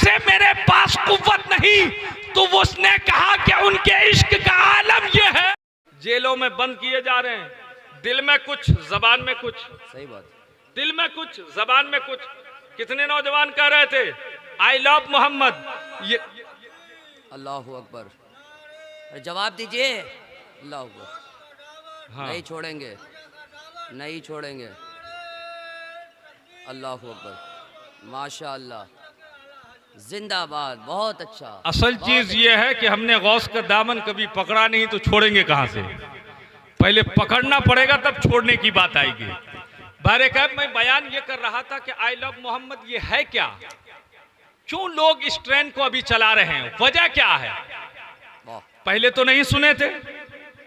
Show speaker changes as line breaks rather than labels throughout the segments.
से मेरे पास कुव्वत नहीं, तो उसने कहा कि उनके इश्क का आलम ये है। जेलों में बंद किए जा रहे हैं, दिल में कुछ जबान में कुछ।
सही बात।
दिल में कुछ जबान में कुछ। कितने नौजवान कह रहे थे आई लव मोहम्मद, ये
अल्लाहु अकबर। जवाब दीजिए। अल्लाहु अकबर।
हाँ।
नहीं छोड़ेंगे, नहीं छोड़ेंगे। अल्लाहु अकबर। माशाअल्लाह, जिंदाबाद, बहुत अच्छा।
असल चीज ये है कि हमने गौस का दामन कभी पकड़ा नहीं, तो छोड़ेंगे कहां से? पहले पकड़ना पड़ेगा तब छोड़ने की बात आएगी। बहरकैफ मैं बयान ये कर रहा था कि आई लव मोहम्मद ये है क्या, क्यों लोग इस ट्रेंड को अभी चला रहे हैं, वजह क्या है? पहले तो नहीं सुने थे,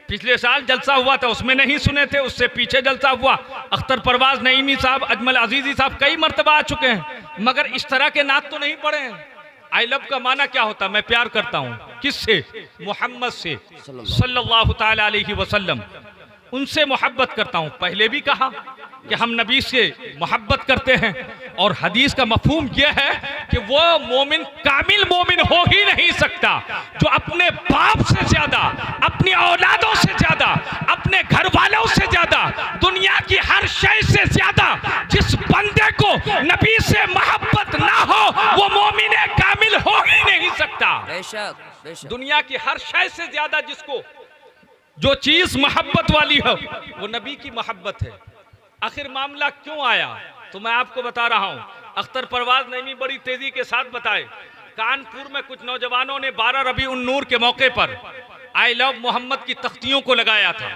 पिछले साल जलसा हुआ था उसमें नहीं सुने थे, उससे पीछे जलसा हुआ, अख्तर परवाज नईमी साहब, अजमल अजीजी साहब कई मर्तबा आ चुके हैं, मगर इस तरह के नात तो नहीं पड़े हैं। आई लव का माना क्या होता? मैं प्यार करता हूँ। किससे? मोहम्मद से सल्लल्लाहु ताला अलैहि वसल्लम, उनसे मोहब्बत करता हूँ। पहले भी कहा कि हम नबी से मोहब्बत करते हैं, और हदीस का मफहूम यह है कि वो मोमिन कामिल मोमिन हो ही नहीं सकता जो अपने बाप से ज्यादा, अपनी औलादों से ज्यादा, अपने घर वालों से ज्यादा, दुनिया की हर शय से ज्यादा जिस बंदे को नबी से मोहब्बत ना हो वो मोमिन कामिल हो ही नहीं सकता।
बेशक, बेशक।
दुनिया की हर शय से ज्यादा जिसको जो चीज मोहब्बत वाली हो वो नबी की मोहब्बत है। आखिर मामला क्यों आया तो मैं आपको बता रहा हूं। अख्तर परवाज नईमी बड़ी तेजी के साथ बताए, कानपुर में कुछ नौजवानों ने 12 रबी उन नूर के मौके पर आई लव मोहम्मद की तख्तियों को लगाया था।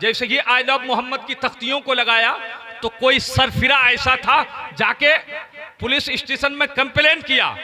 जैसे ही आई लव मोहम्मद की तख्तियों को लगाया तो कोई सरफिरा ऐसा था जाके पुलिस स्टेशन में कंप्लेन किया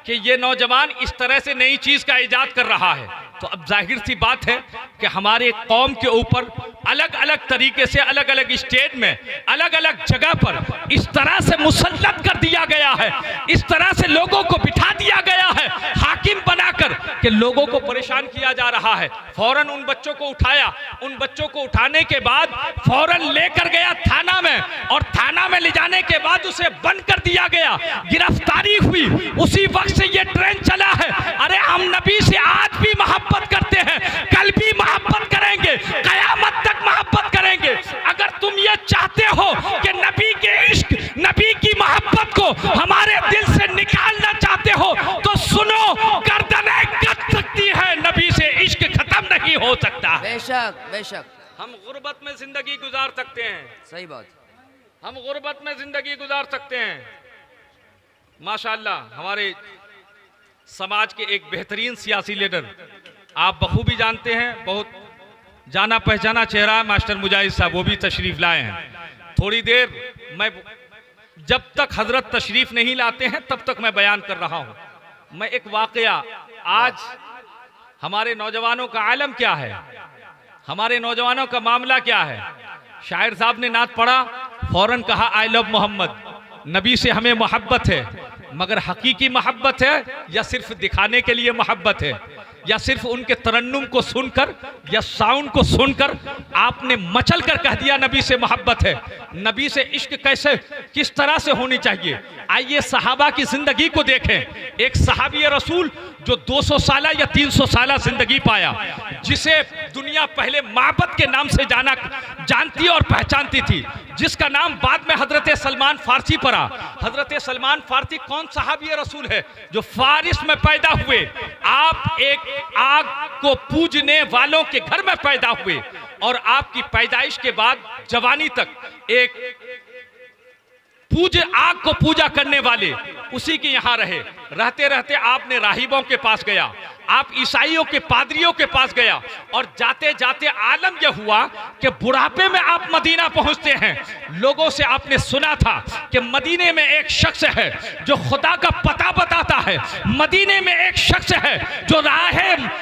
कि ये नौजवान इस तरह से नई चीज का इजाद कर रहा है। तो अब जाहिर सी बात है कि हमारे कौम के ऊपर अलग अलग तरीके से अलग अलग स्टेट में अलग अलग जगह पर इस तरह से मुसल्लत कर दिया गया है, इस तरह से लोगों को बिठा दिया गया है हाकिम बनाकर कि लोगों को परेशान किया जा रहा है। फौरन उन बच्चों को उठाया, उन बच्चों को उठाने के बाद फौरन लेकर गया थाना में, और थाना में ले जाने के बाद उसे बंद कर दिया गया, गिरफ्तारी हुई। उसी वक्त से ये ट्रेंड चला है, अरे हम नबी से आज भी मोहब्बत करते हैं, कल भी मोहब्बत करेंगे, कयामत तक मोहब्बत करेंगे। अगर तुम ये चाहते हो कि नबी के इश्क, नबी की मोहब्बत को हमारे दिल से निकालना चाहते हो तो सुनो, गर्दनें कट सकती है, नबी से इश्क खत्म नहीं हो सकता।
बेशक, बेशक।
हम गुर्बत में जिंदगी गुजार सकते हैं,
सही बात।
हम गुर्बत में जिंदगी गुजार सकते हैं। माशाअल्लाह हमारे समाज के एक बेहतरीन सियासी लीडर, आप बखूबी जानते हैं, बहुत जाना पहचाना चेहरा है मास्टर मुजाहिद साहब, वो भी तशरीफ लाए हैं। थोड़ी देर मैं, जब तक हजरत तशरीफ नहीं लाते हैं तब तक मैं बयान कर रहा हूं। मैं एक वाकया, आज हमारे नौजवानों का आलम क्या है, हमारे नौजवानों का मामला क्या है। शायर साहब ने नात पढ़ा, फौरन कहा आई लव मोहम्मद, नबी से हमें मोहब्बत है, मगर हकीकी मोहब्बत है या सिर्फ दिखाने के लिए मोहब्बत है, या सिर्फ उनके तरन्नुम को सुनकर या साउंड को सुनकर आपने मचल कर कह दिया नबी से मोहब्बत है। नबी से इश्क कैसे, किस तरह से होनी चाहिए। आइए सहाबा की जिंदगी को देखें। एक सहाबी रसूल जो 200 साल या 300 साल जिंदगी पाया, जिसे दुनिया पहले माबद के नाम से जानती और पहचानती थी, जिसका नाम बाद में हजरत सलमान फारसी पड़ा। हजरत सलमान फारसी कौन सहाबी रसूल है? जो फारिस में पैदा हुए, आप एक आग को पूजने वालों के घर में पैदा हुए, और आपकी पैदाइश के बाद जवानी तक एक आग को पूजा करने वाले उसी के यहाँ रहे। रहते रहते आपने राहिबों के पास गया, आप ईसाइयों के पादरियों के पास गया, और जाते जाते आलम यह हुआ कि बुढ़ापे में आप मदीना पहुंचते हैं। लोगों से आपने सुना था कि मदीने में एक शख्स है जो खुदा का पता बताता है, मदीने में एक शख्स है जो राह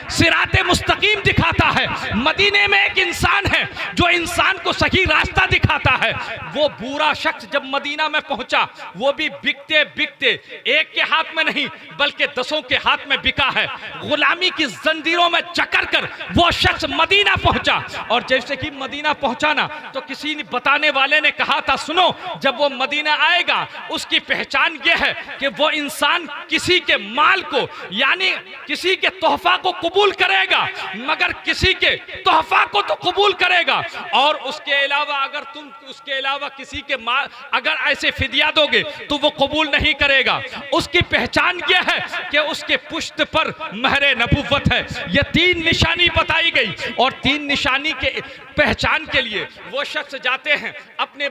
सिराते मुस्तकीम दिखाता है, मदीने में एक इंसान है जो इंसान को सही रास्ता दिखाता है। वो बूढ़ा शख्स जब मदीना में पहुंचा, वो भी बिकते बिकते एक के हाथ में नहीं बल्कि 10 के हाथ में बिका है। गुलामी की जंजीरों में जकड़ कर वो शख्स मदीना पहुंचा, और जैसे कि मदीना पहुंचा ना तो किसी बताने वाले ने कहा था, सुनो, जब वो मदीना आएगा उसकी पहचान ये है कि वो इंसान किसी किसी के माल को यानी किसी के तोहफा को कबूल करेगा, मगर किसी के तोहफा को तो कबूल करेगा। और उसके अलावा अगर तुम उसके अलावा किसी के माल अगर ऐसे फिदिया दोगे तो वो कबूल नहीं करेगा। उसकी पहचान यह है कि उसके पुश्त पर महरे नबुव्वत है। ये 3 निशानी बताई गई और 3 निशानी के पहचान के लिए वो शख्स जाते हैं अपने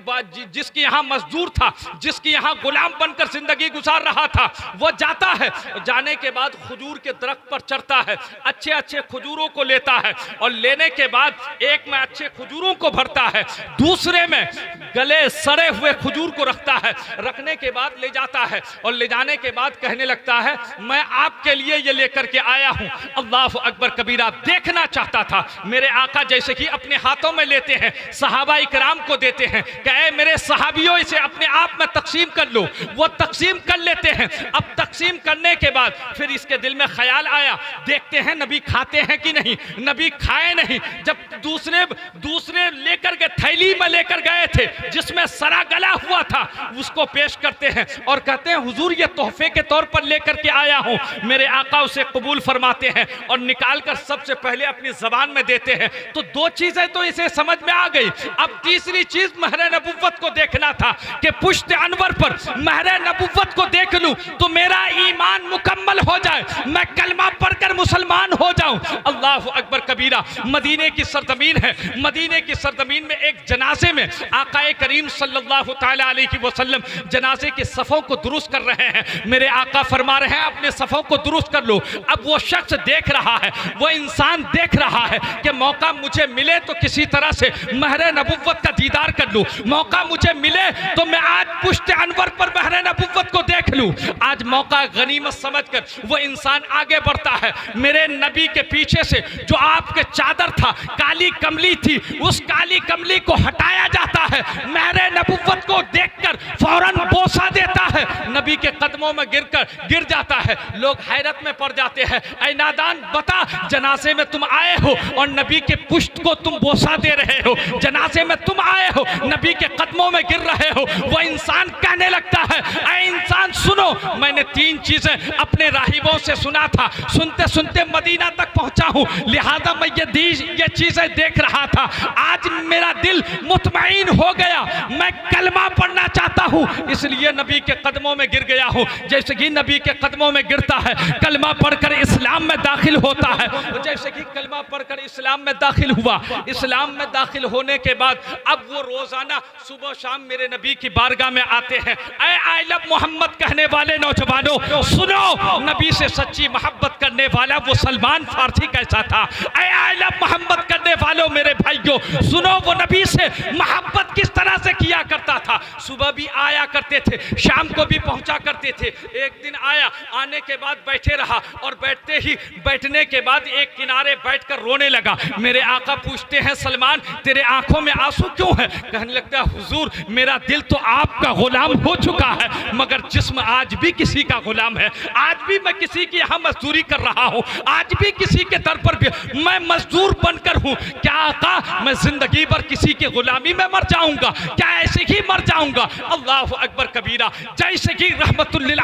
जिसके यहाँ मजदूर था, जिसके यहाँ गुलाम बनकर जिंदगी गुजार रहा था, वो जाता है। जाने के बाद खजूर के दरख्त पर चढ़ता है, अच्छे अच्छे खजूरों को लेता है और लेने के बाद एक में अच्छे खजूरों को भरता है, दूसरे में गले सड़े हुए खजूर को रखता है। रखने के बाद ले जाता है और ले जाने के बाद कहने लगता है मैं आपके लिए ये लेकर के आया हूँ। अल्लाह अकबर कबीरा। देखना चाहता था मेरे आका जैसे कि अपने हाथों में लेते हैं, सहाबा इकराम को देते हैं, कहे मेरे सहाबियों इसे अपने आप में तकसीम कर लो। वो तकसीम कर लेते हैं। अब तकसीम करने के बाद फिर इसके दिल में ख्याल आया, देखते हैं नबी खाते हैं कि नहीं। नबी खाए नहीं। जब दूसरे लेकर के थैली में लेकर गए थे जिसमें सरा गला हुआ था, उसको पेश करते हैं और कहते हैं हुजूर ये तोहफे के तौर पर लेकर के आया हूं। मेरे आका उसे कबूल फरमाते हैं और निकाल कर सबसे पहले अपनी जबान में देते हैं। तो 2 चीजें तो इसे समझ में आ गई। अब तीसरी चीज महरे नबुव्वत को देखना था कि पुश्त अनवर पर महरे नबुव्वत को देख लूं तो मेरा ईमान मुकम्मल हो जाए, मैं कलमा पढ़कर मुसलमान हो जाऊं। अल्लाह अकबर कबीरा। मदीने की सरजमीन है। मदीने की सरजमीन में एक जनाजे में आकाए करीम सल्लल्लाहु तआला अलैहि वसल्लम जनाजे के सफ़ों को दुरुस्त कर रहे हैं। मेरे आका फरमा रहे हैं अपने सफ़ों को दुरुस्त कर लो। अब वो शख्स देख रहा है, वो इंसान देख रहा है कि मौका मुझे मिले तो किसी तरह से महरे नबुव्वत का दीदार कर लूं, मौका मुझे मिले तो मैं आज पुश्त अनवर पर महरे नबुव्वत को देख लूं। आज मौका गनीमत समझकर वो इंसान आगे बढ़ता है। मेरे नबी के पीछे से जो आपके चादर था, काली कमली थी, उस काली कमली को हटाया जाता है। महरे नबुव्वत को देखकर फौरन बोसा देता है, नबी के कदमों में गिर जाता है। लोग हैरत में पड़ जाते हैं, ऐ नादान बता, जनाजे में तुम आए हो और नबी के पुश्त को तुम बोसा दे रहे हो, जनाजे में तुम आए हो, नबी के कदमों में गिर रहे हो। वो इंसान कहने लगता है ऐ इंसान सुनो, मैंने 3 चीजें अपने राहिबों से सुना था, सुनते सुनते मदीना तक पहुंचा हूं, लिहाजा मैं ये चीजें देख रहा था। आज मेरा दिल मुतमईन हो गया, मैं कलमा पढ़ना चाहता हूं, इसलिए नबी के कदमों में गिर गया हूं। जैसे कि नबी के कदमों में गिरता है, कलमा पढ़कर इस्लाम में दाखिल होता है। जैसे कि कलमा पढ़कर इस्लाम में दाखिल हुआ, इस्लाम में दाखिल होने के बाद अब वो रोजाना सुबह शाम मेरे नबी की बारगाह में आते हैं। ऐ आई लव मोहम्मद कहने वाले नौजवानों सुनो, नबी से सच्ची मोहब्बत करने वाला वो सलमान फारसी कैसा था। ऐ आई लव मोहम्मद करने वालों मेरे भाइयों सुनो, वो नबी से मोहब्बत किस तरह से किया करता था। सुबह भी आया करते थे, शाम को भी पहुंचा करते थे। एक दिन आया, आने के बाद बैठे रहा और बैठने के बाद एक किनारे बैठकर रोने लगा। मेरे आका पूछते हैं सलमान तेरे आंखों में आंसू क्यों है? कहने लगता है हुजूर मेरा दिल तो आपका गुलाम हो चुका है, मगर जिस्म आज भी किसी का गुलाम है। आज भी मैं किसी की यहाँ मजदूरी कर रहा हूँ, आज भी किसी के दर पर भी मैं मजदूर बनकर हूँ। क्या आका मैं जिंदगी भर किसी की गुलामी में मर जाऊंगा? क्या ऐसे ही मर जाऊंगा? अल्लाह अकबर कबीरा। जैसे कि रहमतुल्लिल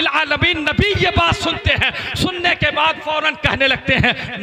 आलमीन नबी ये बात सुनते हैं, सुनने के बाद फौरन कहने लगते हैं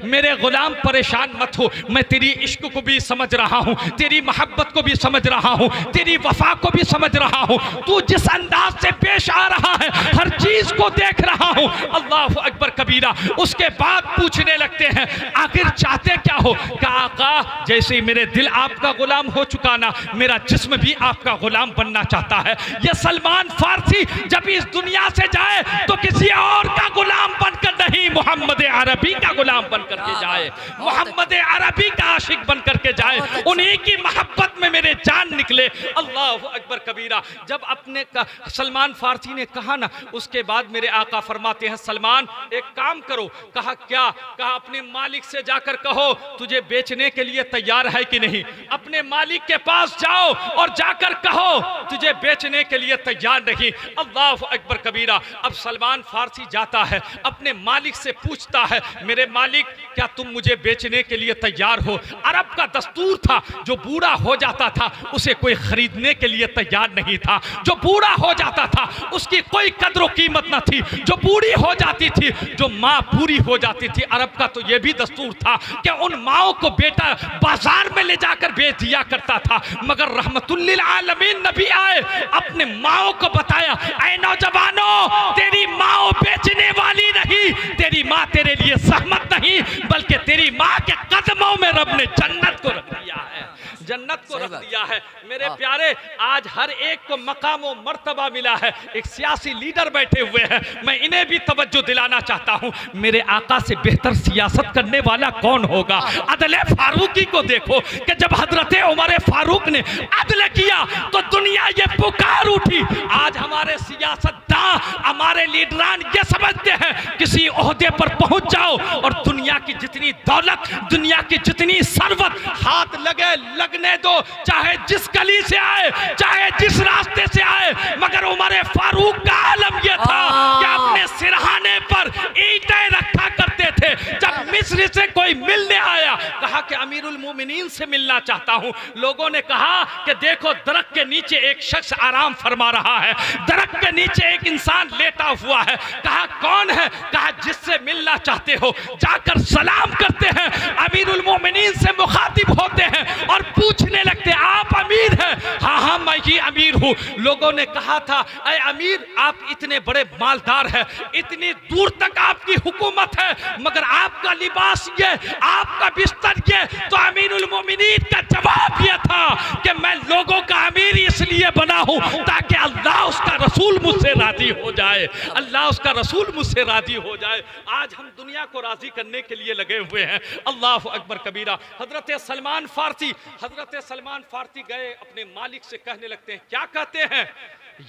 मेरे गुलाम परेशान मत हो, मैं तेरी इश्क को भी समझ रहा हूँ, तेरी मोहब्बत को भी समझ रहा हूँ, तेरी वफा को भी समझ रहा हूँ, तू जिस अंदाज से पेश आ रहा है हर चीज को देख रहा हूँ। अल्लाह अकबर कबीरा। उसके बाद पूछने लगते हैं आखिर चाहते क्या हो? क्या आका जैसे ही मेरे दिल आपका गुलाम हो चुका ना, मेरा जिस्म भी आपका गुलाम बनना चाहता है। ये सलमान फारसी जब इस दुनिया से जाए तो किसी और का गुलाम बनकर नहीं, मोहम्मद अरबी का गुलाम बनकर के जाए, मोहम्मद अरबी का आशिक बनकर के जाए, उन्हीं की मोहब्बत में मेरे जान निकले। अल्लाह अकबर कबीरा। जब अपने सलमान फारसी ने कहा ना, उसके बाद मेरे आका फरमाते हैं सलमान एक काम करो। कहा क्या? कहा अपने मालिक से जाकर कहो तुझे बेचने के लिए तैयार है कि नहीं। अपने मालिक के पास जाओ और जाकर कहो तुझे बेचने के लिए तैयार नहीं। अल्लाह अकबर कबीरा। अब सलमान फारसी जाता है, अपने मालिक से पूछता है मेरे मालिक क्या तुम मुझे बेचने के लिए तैयार हो। अरब का दस्तूर था, जो बूढ़ा हो जाता था उसे कोई खरीदने के लिए तैयार नहीं था। जो बूढ़ा हो जाता था उसकी कोई कद्र कीमत न थी। जो बूढ़ी हो जाती थी, जो माँ पूरी हो जाती थी, अरब का तो यह भी दस्तूर था कि उन माओं को बेटा बाजार में ले जाकर बेच दिया करता था। मगर रहमतुल्लिल आलमीन नबी आए, अपने माओं को बताया, ऐ नौजवानों, तेरी माँ बेचने वाली नहीं, तेरी माँ तेरे लिए सहमत नहीं, बल्कि तेरी माँ के कदमों में रब ने जन्नत को रख दिया है, जन्नत को रख दिया है। मेरे प्यारे, आज हर एक को मकाम व मर्तबा मिला है। एक सियासी लीडर बैठे हुए हैं, मैं इन्हें भी तवज्जो दिलाना चाहता हूं, मेरे आका से बेहतर सियासत करने वाला कौन होगा। अदले फारूकी को देखो कि जब हजरत उमर फारूक ने अदल किया तो दुनिया ये पुकार उठी। आज हमारे सियासतदान, हमारे लीडरान ये समझते हैं किसी ओहदे पर पहुंच जाओ और दुनिया की जितनी दौलत, दुनिया की जितनी सरवत हाथ लगे लगने दो, चाहे जिस गली से आए, चाहे जिस रास्ते से आए। मगर उमर फारूक का आलम यह था कि अपने सिरहाने पर ईंटें रखा करते थे। जब मिस्र से कोई मिलने आया, कहा कि अमीरुल मोमिनीन से मिलना चाहता हूं। लोगों ने कहा कि देखो दरख्त के नीचे एक शख्स आराम फरमा रहा है, दरख्त के नीचे एक इंसान लेटा हुआ है। कहा कौन है? कहा जिससे मिलना चाहते हो जाकर सलाम करते हैं, अमीरुल मोमिनीन से मुखातिब होते हैं और पूछने लगते आप अमीर हैं? हाँ हाँ मैं ही अमीर हूँ। लोगों ने कहा था ऐ अमीर, आप इतने बड़े मालदार हैं, इतनी दूर तक आपकी हुकूमत है, मगर आपका लिबास ये, आपका बिस्तर ये। तो अमीरुल मोमिनीन का जवाब यह था कि मैं लोगों का अमीर इसलिए बना हूँ ताकि अल्लाह उसका रसूल मुझसे राजी हो जाए, अल्लाह उसका रसूल मुझसे राजी हो जाए। आज हम दुनिया को राजी करने के लिए लगे हुए हैं। अल्लाह अकबर कबीरा। हजरत सलमान फारसी गए अपने मालिक से, कहने लगते हैं, क्या कहते हैं?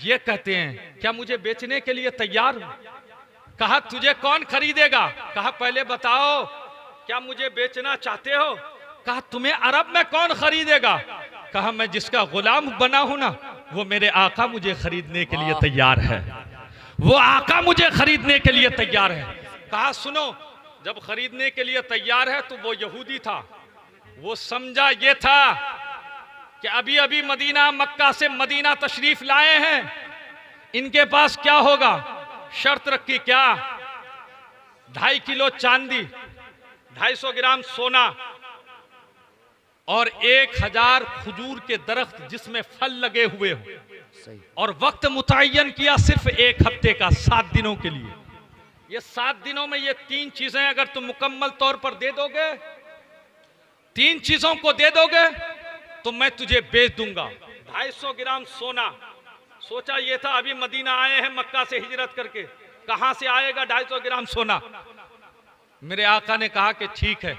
ये कहते हैं क्या मुझे बेचने के लिए तैयार हो? कहा तुझे कौन खरीदेगा? कहा पहले बताओ क्या मुझे बेचना चाहते हो? कहा तुम्हें अरब में कौन खरीदेगा? कहा मैं जिसका गुलाम बना हूं ना, वो मेरे आका मुझे खरीदने के लिए तैयार है, वो आका मुझे खरीदने के लिए तैयार है। कहा सुनो, जब खरीदने के लिए तैयार है तो वो यहूदी था, वो समझा ये था कि अभी अभी मदीना मक्का से मदीना तशरीफ लाए हैं, इनके पास क्या होगा। शर्त रखी क्या? 2.5 किलो चांदी, 250 ग्राम सोना और 1000 खजूर के दरख्त जिसमें फल लगे हुए हो। और वक्त मुतय्यन किया सिर्फ 1 हफ्ते का, 7 दिनों के लिए। ये 7 दिनों में ये 3 चीजें अगर तुम मुकम्मल तौर पर दे दोगे, 3 चीजों को दे दोगे तो मैं तुझे बेच दूंगा। 250 ग्राम सोना, सोचा ये था अभी मदीना आए हैं मक्का से हिजरत करके, कहां से आएगा 250 ग्राम सोना। मेरे आका ने कहा कि ठीक है,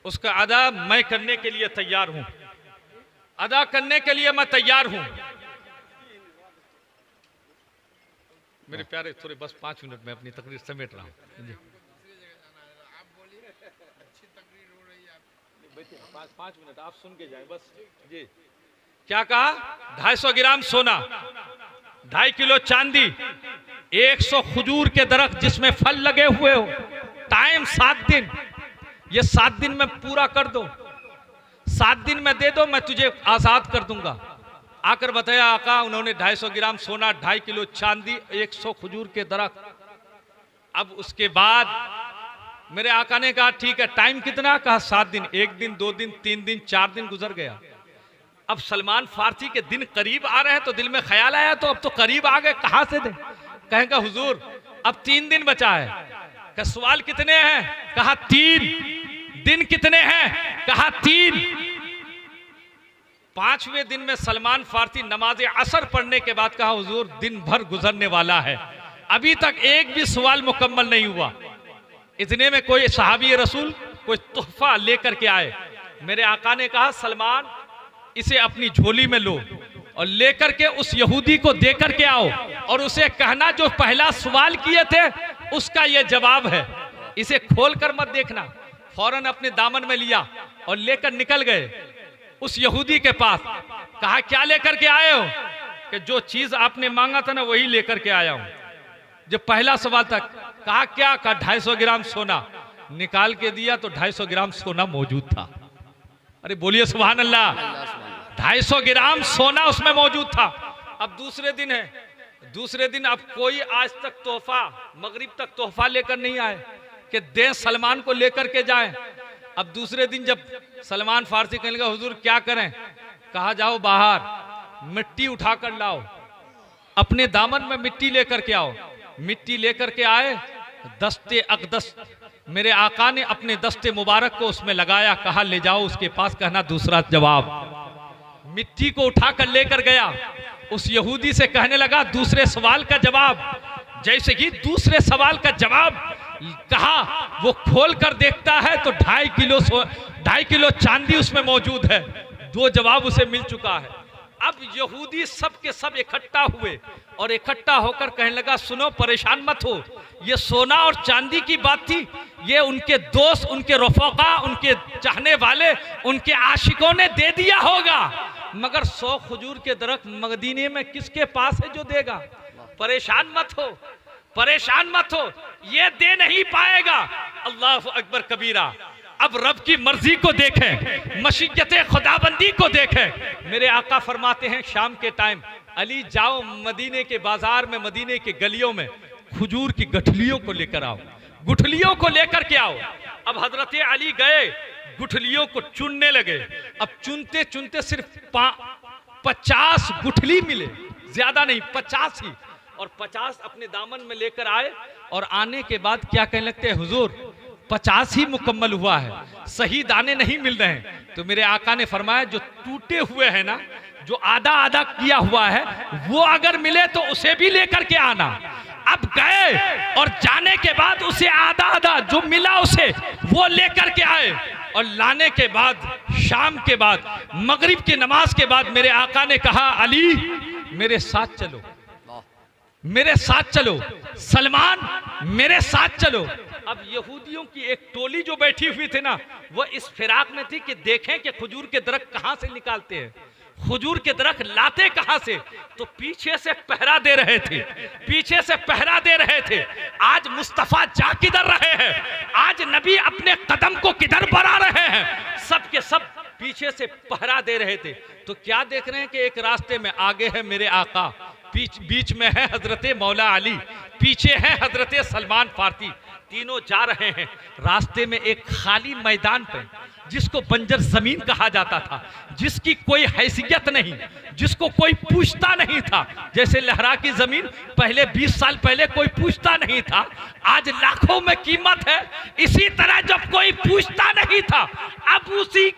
उसका अदा मैं करने के लिए तैयार हूं, अदा करने के लिए मैं तैयार हूं। मेरे प्यारे, थोड़े बस 5 मिनट में अपनी तकरीर समेट रहा हूं। 5 मिनट आप सुन के जाए बस जी। क्या कहा? 250 ग्राम सोना, 2.5 किलो चांदी, 100 खजूर के दरख्त जिसमें फल लगे हुए हो। टाइम 7 दिन, ये 7 दिन में पूरा कर दो, 7 दिन में दे दो, मैं तुझे आजाद कर दूंगा। आकर बताया आका, उन्होंने 250 ग्राम सोना, 2.5 किलो चांदी, 100 खजूर के दरख्त। अब उसके बाद मेरे आका ने कहा ठीक है, टाइम कितना? कहा 7 दिन। 1 दिन, 2 दिन, 3 दिन, 4 दिन गुजर गया। अब सलमान फारसी के दिन करीब आ रहे हैं तो दिल में ख्याल आया, तो अब तो करीब आ गए, कहां से दे? कहेंगे हुजूर अब 3 दिन बचा है। कहा सवाल कितने हैं? कहा 3 दिन। कितने हैं? कहा 3। 5वें दिन में सलमान फारसी नमाज असर पढ़ने के बाद कहा हुजूर दिन भर गुजरने वाला है, अभी तक एक भी सवाल मुकम्मल नहीं हुआ। इतने में कोई सहाबी रसूल कोई तोहफा लेकर के आए। मेरे आका ने कहा सलमान इसे अपनी झोली में लो और लेकर के उस यहूदी को दे करके आओ और उसे कहना जो पहला सवाल किए थे उसका ये जवाब है, इसे खोल कर मत देखना। फौरन अपने दामन में लिया और लेकर निकल गए उस यहूदी के पास। कहा क्या लेकर के आए हो? कि जो चीज आपने मांगा था ना वही लेकर के आया हूं। जब पहला सवाल था, कहा क्या? कहा 250 ग्राम सोना। निकाल के दिया तो 250 ग्राम सोना मौजूद था। अरे बोलिए सुभान अल्लाह। 250 ग्राम सोना उसमें मौजूद था। अब दूसरे दिन है, दूसरे दिन अब कोई आज तक तोहफा, मगरिब तक तोहफा लेकर नहीं आए कि दें सलमान को लेकर के जाएं। अब दूसरे दिन जब सलमान फारसी कहने लगा हुजूर क्या करें, कहा जाओ बाहर मिट्टी उठा कर लाओ, अपने दामन में मिट्टी लेकर के आओ। मिट्टी लेकर के आए, दस्ते अक़दस मेरे आका ने अपने दस्ते मुबारक को उसमें लगाया, कहा ले जाओ उसके पास, कहना दूसरा जवाब। मिट्टी को उठा कर लेकर गया, उस यहूदी से कहने लगा दूसरे सवाल का जवाब। जैसे कि दूसरे सवाल का जवाब कहा, वो खोल कर देखता है तो 2.5 किलो चांदी उसमें मौजूद है। 2 जवाब उसे मिल चुका है। अब यहूदी सब के सब इकट्ठा हुए और इकट्ठा होकर कहने लगा सुनो परेशान मत हो, ये सोना और चांदी की बात थी, ये उनके दोस्त, उनके रफोका, उनके चाहने वाले, उनके आशिकों ने दे दिया होगा, मगर 100 खजूर के दरख्त मदीने में किसके पास है जो देगा। परेशान मत हो, परेशान मत हो, ये दे नहीं पाएगा। अल्लाह अकबर कबीरा। अब रब की मर्जी को देखें, मशीयत खुदाबंदी को देखें। मेरे आका फरमाते हैं शाम के टाइम अली जाओ मदीने के बाजार में, मदीने के गलियों में खजूर की गठलियों को लेकर आओ, गुठलियों को लेकर के आओ। अब हजरत अली गए, गुठलियों को चुनने लगे। अब चुनते चुनते सिर्फ 50 गुठली मिले, ज्यादा नहीं 50 ही, और 50 अपने दामन में लेकर आए। और आने के बाद क्या कहने लगते हैं हुजूर 50 ही मुकम्मल हुआ है, सही दाने नहीं मिल रहे हैं। तो मेरे आका ने फरमाया जो टूटे हुए हैं ना, जो आधा आधा किया हुआ है, वो अगर मिले तो उसे भी लेकर के आना। अब गए और जाने के बाद उसे आधा आधा जो मिला उसे वो लेकर के आए। और लाने के बाद शाम के बाद मगरिब की नमाज के बाद मेरे आका ने कहा अली मेरे साथ चलो, मेरे साथ चलो, सलमान मेरे साथ चलो। अब यहूदियों की एक टोली जो बैठी हुई थी ना, वो इस फिराक में थी कि देखें कि खजूर के दरख्त कहां से निकालते हैं, खजूर के दरख्त लाते कहां से। तो पीछे से पहरा दे रहे थे, पीछे से पहरा दे रहे थे। आज मुस्तफा जा किधर रहे हैं, आज नबी अपने कदम को किधर बढ़ा रहे हैं, सब के सब पीछे से पहरा दे रहे थे। तो क्या देख रहे हैं कि एक रास्ते में आगे है मेरे आका, बीच में है हजरत मौला अली, पीछे है हजरत सलमान फारसी। तीनों जा रहे हैं। रास्ते में एक खाली मैदान पे, जिसको बंजर जमीन कहा जाता था, जिसकी कोई हैसियत नहीं, जिसको कोई पूछता नहीं था। जैसे लहरा की जमीन पहले 20 साल पहले कोई पूछता नहीं था, आज लाखों में कीमत है। इसी तरह जब कोई पूछता नहीं था, अब उसी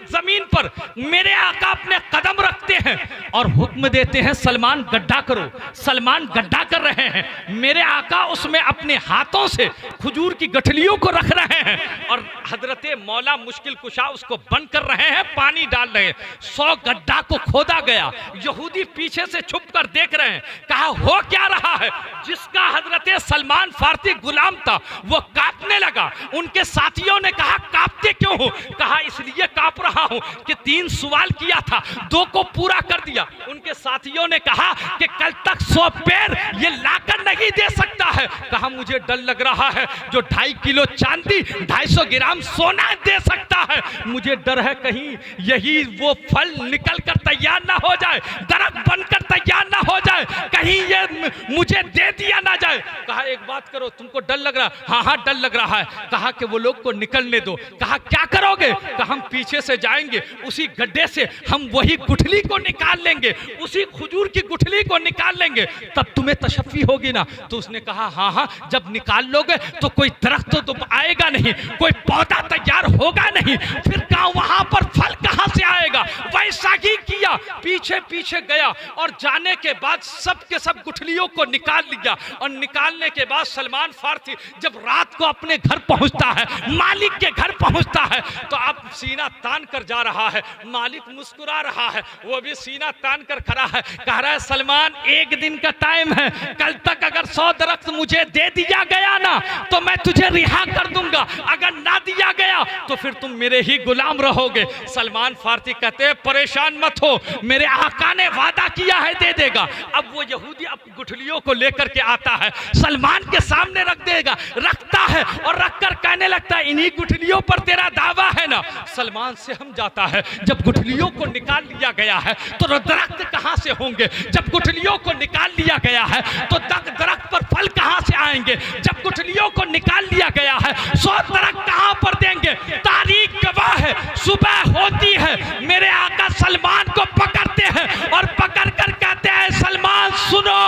जमीन पर मेरे आका अपने कदम रखते हैं और हुक्म देते हैं सलमान गड्ढा करो। सलमान गड्ढा कर रहे हैं, मेरे आका उसमें अपने हाथों से खजूर की गठलियों को रख रहे हैं और हजरत मौला मुश्किल कुशा उसको बंद कर रहे हैं, पानी डाल रहे हैं। 100 गड्ढा को खोदा गया। यहूदी पीछे से छुप कर देख रहे हैं। कहा हो क्या रहा है। जिसका हजरत सलमान फारसी गुलाम था वो कांपने लगा। उनके साथियों ने कहा कांपते क्यों हो। कहा इसलिए कांप रहा हूं कि 3 सवाल किया था, 2 को पूरा कर दिया। उनके साथियों ने कहा कि कल तक 100 पैर ये लाकर नहीं दे सकता है। कहा मुझे डर लग रहा है, जो 2.5 किलो चांदी 250 ग्राम सोना दे सकता है, मुझे डर है कहीं यही वो फल निकल कर तैयार ना हो जाए, दरख्त बनकर तैयार ना हो जाए, कहीं ये मुझे दे दिया ना जाए। कहा एक बात करो, तुमको डर लग रहा है? हाँ हाँ डर लग रहा है। कहा कि वो लोग को निकलने दो। कहा क्या करोगे? कहा हम पीछे से जाएंगे, उसी गड्ढे से हम वही गुठली को निकाल लेंगे, उसी खजूर की गुठली को निकाल लेंगे, तब तुम्हें तशफ़ी होगी ना। तो उसने कहा हाँ हाँ जब निकाल लोगे तो कोई दरख्त तो आएगा नहीं, कोई पौधा तैयार होगा नहीं, फिर कहा वहां पर फल कहां से आएगा। वैसा ही किया, पीछे पीछे गया और जाने के बाद सब के सब गुठलियों को निकाल लिया। और निकालने के बाद सलमान फारसी जब रात को अपने घर पहुंचता है, मालिक के घर पहुंचता है, तो अब सीना तान कर जा रहा है। मालिक मुस्कुरा रहा है, वो भी सीना तान कर खड़ा है। कह रहा है सलमान 1 दिन का टाइम है, कल तक अगर 100 दरख्त मुझे दे दिया गया ना तो मैं तुझे रिहा कर दूंगा, अगर ना दिया गया तो फिर तुम मेरे ही गुलाम रहोगे। सलमान फारसी कहते हैं परेशान मत हो, मेरे आका ने वादा किया है दे देगा। अब वो यहूदी अपनी गुठलियों को लेकर के आता है, सलमान के सामने रख देगा, रखता है और रखकर कहने लगता है इन्हीं गुठलियों पर तेरा दावा है ना। सलमान से हम जाता है, जब गुठलियों को निकाल लिया गया है तो दरख्त कहां से होंगे? जब गुठलियों को निकाल लिया गया है तो दरख्त पर फल कहां से आएंगे? जब गुठलियों को निकाल लिया गया है 100 दरख्त कहां पर देंगे? तारीख गवाह है, सुबह होती है, मेरे आका सलमान को पकड़ते हैं और पकड़कर कहते हैं सलमान सुनो,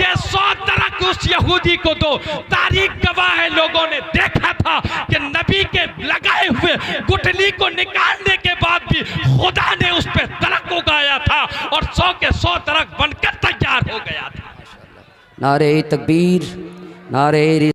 ये 100 दरख्त उस यहूदी को दो। तारीख गवाह है, लोगों ने देखा था कि नबी के लगाए हुए गुठली को निकालने के बाद भी खुदा ने उस पर दरख्त उगाया था और 100 के 100 दरख्त बनकर तैयार हो गया था।
नारे तकबीर, नारे